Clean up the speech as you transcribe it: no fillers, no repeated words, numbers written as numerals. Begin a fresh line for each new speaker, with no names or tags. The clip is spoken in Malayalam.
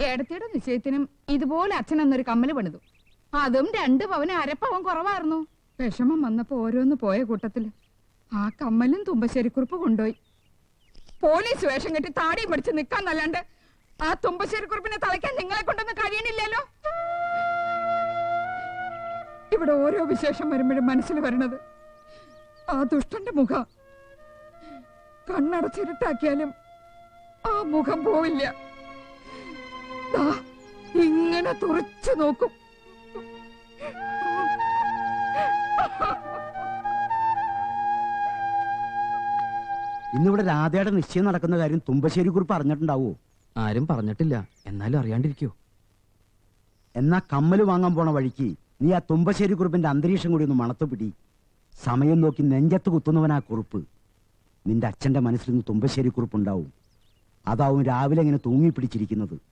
ഏടത്തിയുടെ നിശ്ചയത്തിനും ഇതുപോലെ അച്ഛനൊന്നൊരു കമ്മല് പണിതു. അതും 2 പവന് അരപ്പവൻ കുറവായിരുന്നു. വിഷമം വന്നപ്പോ ഓരോന്ന് പോയ കൂട്ടത്തില് ആ കമ്മലും തുമ്പശ്ശേരിക്കുറിപ്പ് കൊണ്ടുപോയി. പോലീസ് വേഷം കെട്ടി താടിയും പിടിച്ച് നിക്കാന്നല്ലാണ്ട് ആ തുമ്പശ്ശേരിക്കുറിപ്പിനെ തളയ്ക്കാൻ നിങ്ങളെ കൊണ്ടൊന്നും കഴിയണില്ലല്ലോ. ഇവിടെ ഓരോ വിശേഷം വരുമ്പോഴും മനസ്സിൽ വരണത് ആ ദുഷ്ടന്റെ മുഖം. കണ്ണടച്ചിരുട്ടാക്കിയാലും ആ മുഖം പോവില്ല. ഇങ്ങനെ തുറച്ചു നോക്കും.
ഇന്നിവിടെ രാധയുടെ നിശ്ചയം നടക്കുന്ന കാര്യം തുമ്പശ്ശേരിക്കുറിപ്പ് അറിഞ്ഞിട്ടുണ്ടാവോ?
ആരും പറഞ്ഞിട്ടില്ല. എന്നാലും അറിയാണ്ടിരിക്കോ?
എന്നാ കമ്മല് വാങ്ങാൻ പോണ വഴിക്ക് നീ ആ തുമ്പശ്ശേരിക്കുറിപ്പിന്റെ അന്തരീക്ഷം കൂടി ഒന്ന് മണത്തുപിടി. സമയം നോക്കി നെഞ്ചത്ത് കുത്തുന്നവനാ കുറിപ്പ്. നിന്റെ അച്ഛന്റെ മനസ്സിൽ നിന്ന് തുമ്പശ്ശേരിക്കുറിപ്പ് ഉണ്ടാവും. അതാവും രാവിലെ ഇങ്ങനെ തൂങ്ങിപ്പിടിച്ചിരിക്കുന്നത്.